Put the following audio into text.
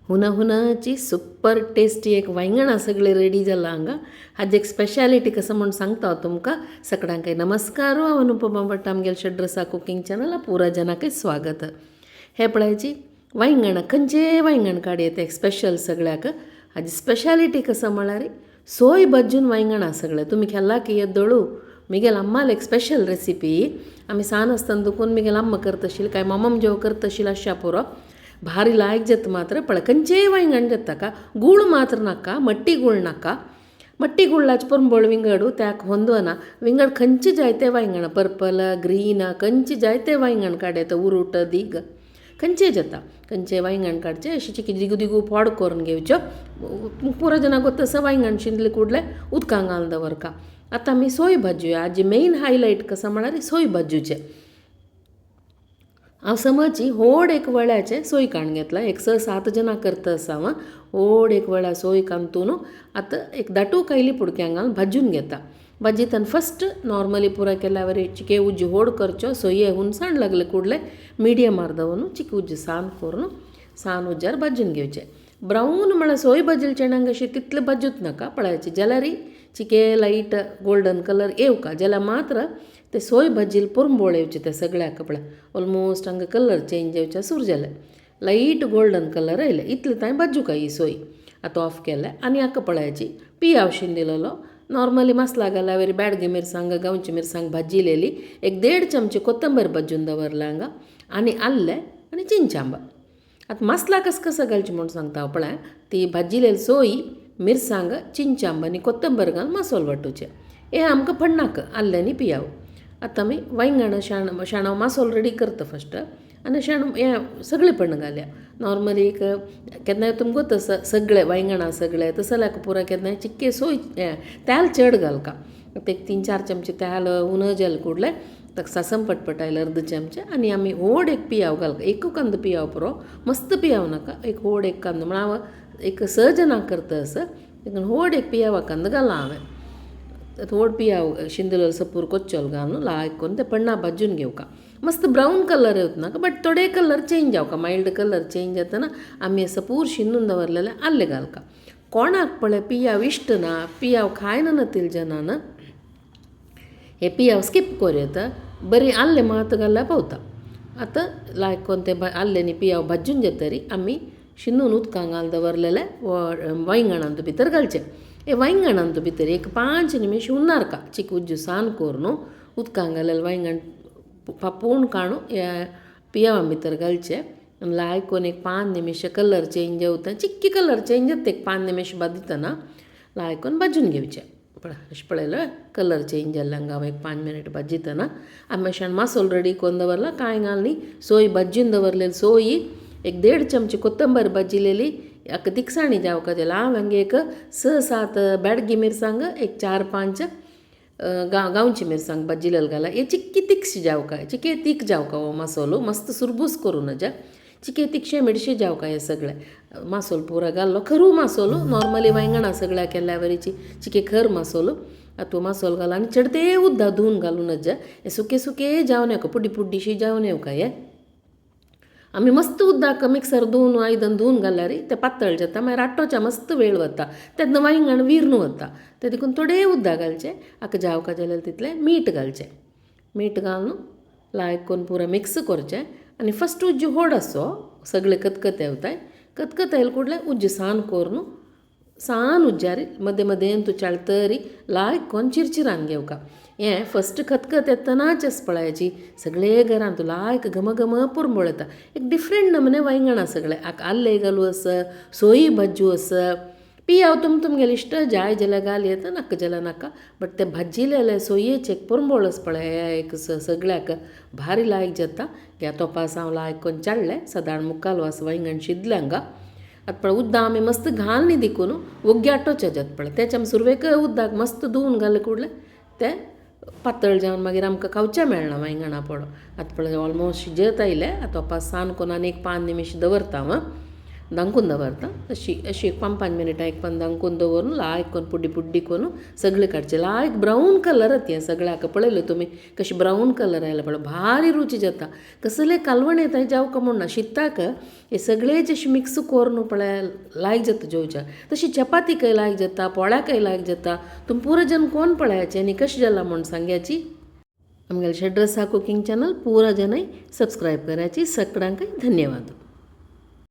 हुना हुनाची super tasty एक वांयगणां सगळे रेडी जालां हांगा. हाजी एक स्पेशालिटी कसं म्हूण सांगता हांव तुमकां. सगळ्यांक नमस्कार. हांव अनुपमा भट्ट आमगेल्या शेड्रसा कुकिंग चॅनला पुरा जनांक स्वागत. हे पळयाची वांयगणां खंयचे वांयगण काडयेता एक स्पेशल सगळ्याक. हाजी स्पेशालिटी कसं म्हळ्यार सोय भाजून वांयगणां सगळे तुमी केला की येदोळू मिगेल अम्माल एक स्पेशल रेसिपी आमी सान आसतना दुखून मिगेल अम्मा करतशील काय मम्मम जेव करतशील अशा पुरो भारी लायक जेत मात्र पळ खंयचेय वांयगण जेता गूळ मात्र नाका मट्टी गूळ नाका. मट्टी गुळाचे परंबळ विंगडू त्याक ಹೊಂದೋನ विंगड खंयचे जायते वांयगण पर्पल ग्रीन खंयचे जायते वांयगण काडयता उरूट दीग खंयचे जेता खंयचे वांयगण काडचे अशें चिकी दिगू दिगू फोड करून घेवच्यो. पुरो जना गोतस वांयगण शिंदले कुडले उदकांत घालून दवरका. आतां आमी सोय भाजूया. हाजी मेन हायलायट कसं म्हळ्यार सोय भाजूचे. हांव समजी व्हड एक वळ्याचे सोय काण घेतला. एक 6-7 जनां करता आसा हांव. व्हड एक वळ्या सोय कांतून आतां एक दाटू कायली पुडक्यांक घालून भाजून घेता. भाजीतना फस्ट नॉर्मली पुरो केल्या वरी चिके उज्जी व्हड करच्यो. सोये हुंसाण लागले कुडले मिडियमार दवरून चिके उज्जी सान करून सान उज्जार भाजून घेवचे. ब्राऊन म्हळ्यार सोय भाजिल्ले चण्यांक अशी तितले भाजूच नाका पळयाची जाल्यार चिके लायट गोल्डन कलर येवका जाल्यार मात्र ते सोय भाजिल्ले पुरंबोळ येवचे ते सगळ्याक पळय ऑलमोस्ट हांगा कलर चेंज येवचे सुरू जाले. लायट गोल्डन कलर येयले इतले तांय भाजूका ही सोय. आतां ऑफ केले आनी हाका पळयाची पियाव शिंदिल्लो नॉर्मली मसाला घाल्या वरी बॅडगी मिरसांग गांवची मिरसांग भाजिलेली एक 1.5 चमचे कोथंबीर भाजून दवरला हांगा आनी आल्ले आनी चिंचांबा. आतां मसाला कसं घालचें म्हूण सांगता हांव पळय ती भाजिलेली सोय मिरसांग चिंचांब आनी कोथंबीर घालून मसालो वांटूचे. हे आमकां पडनाका आल्ले आनी पियाव. आतां आमी वांयगण शाणाव मसालो रेडी करता फस्ट आनी हे सगळे पण घालया. नॉर्मली एक केन्नाय तुमकां तसं सगळे वांयगणां सगळे तसं जाल्यार पुरो केन्नाय चिक्के सोय तेल चड घालका. एक 3-4 चमचे तेल उन जेल कुडले ताका सासम पटपटायले 1/2 चमचे आनी आमी व्हड एक पियाव घालका. एक कांदो पियाव पुरो मस्त पियाव नाका एक व्हड एक कांदो म्हण हांव एक 6 जनांक करता असं देखून व्हड एक पियाव कांदो घाला हांवें. व्हड पियाव शिंदिल्लो सपूर कोच्चोल घालून लायक करून ते पण्णा भाजून घेवका. मस्त ब्राऊन कलर येवं नाका बट थोडे कलर चेंज जावका. मायल्ड कलर चेंज जातना आमी सपूर शिंदून दवरलेले आल्ले घालका. कोणाक पळय पियाव इश्ट ना पियाव खायना नतील जनान हे पियाव स्कीप करूं बरी आल्ले मात घाल्यार पावता. आतां लायक करून ते आल्ले आनी पियाव भाजून जातरी आमी शिंदून उदकांत घालून दवरलेले वांयगणांत भितर घालचे. हे वांयगणांत भितर एक 5 निमिश उन्नारका चिक उज्जू सान करून उदकांत घालेले वांयगण पापूण काणू ह्या पियावां भितर घालचे आनी लायक करून एक 5 निमिश कलर चेंज जावता चिक्की कलर चेंज जाता एक 5 निमिश भाजतना लायक करून भाजून घेवचे. पळय अशें पळयलें कलर चेंज जाल्ले हांगा हांव एक 5 मिनट भाजतना आमी अशें मसालो रेडी करून दवरला. कांय घालनी सोय भाजून दवरलेली सोय एक 1.5 चमचे कोथंबीर भाजिलेली हाका तिखसाणी जावका जाल्यार हांव हांगा एक 6-7 बॅडगी मिरसांग एक 4-5 गांवची मिरसांग भाजिलेली घाला. हे चिक्की तिखशी जावका चिके तीख जावका हो मसालो मस्त सुरबूस करून नजा चिके तिखशे मिडशे जावका हे सगळे मसालो पुरो घाल्लो. खरू मसालो नॉर्मली वांयगणां सगळ्या केल्या वरीची चिके खर मसालो तो मसालो घाला आनी चडते उद्दा धुवन घालून नजा. हे सुके सुके जावन येवका पुड्डी पुड्डीशी जावन येवका. हे आमी मस्त उदक मिक्सर धुवन आयदन धुवन घाल्यार ते पातळ जाता मागीर आट्टोच्या मस्त वेळ वता तेन्ना वांयगण विरून वता. ते देखून थोडे उदक घालचे हाका जावका जाल्यार तितले मीठ घालचे. मीठ घालून लायक करून पुरो मिक्स करचें आनी फस्ट उज्जी व्हड आसो सगळे खतखत येवताय. खतखत येयले कुडले उज्जी सान करून सान उज्जारी मदें मदें तूं चळतरी लायक करून चिरचिरान घेवका. हें फस्ट खतखत येतनाच पळयाची सगळे घरांत लायक घम घम पुरंबळ येता. एक डिफरंट नमने वांयगणां सगळे आल्ले घालू आस सोयी भाजू आस पियाव तुमगेले इश्ट जाय जाल्यार घाल येता नाका जाल्यार नाका बट ते भाजिलेले सोयेचे एक पुरंबळ आस पळय एक सगळ्याक भारी लायक जाता. ह्या तोपास हांव लायक करून चाडलें सादारण 3/4 वास वांयगण शिजलें हांगा. आतां पळय उद्दां आमी मस्त घालनी देखून ओग्गी आट्टोचे जाता पळय तेच्या सुरवेक उदक मस्त धुवन घाले कुडले ते पातळ जावन मागीर आमकां खावचें मेळना वांयगणां पडो. आतां पळय ऑलमोस्ट शिजत आयले. आतां तोपास सान करून आनी एक 5 निमिश दवरता हांव दांकून दवरता अशी अशी एक 5 मिनिटां एक पण दांकून दवरून लायक करून पुड्डी पुड्डी करून सगळे काडचे लायक ब्राऊन कलर यें सगळ्याक पळयलें तुमी कशी ब्राऊन कलर आयला पळय भारी रुची जाता कसले कालवण येता जावं म्हणना शिताक हे सगळे जशे मिक्स करून पळय लायक जाता जेवच्या तशी चपातीकय लायक जाता पोळ्याकय लायक जाता तुम पुरो जन कोण पळयाचे आनी कशें जाला म्हण सांग्याची आमगेले षड्रसा कुकिंग चॅनल पूरा जन सब्सक्राइब करायची सगळ्यांक धन्यवाद.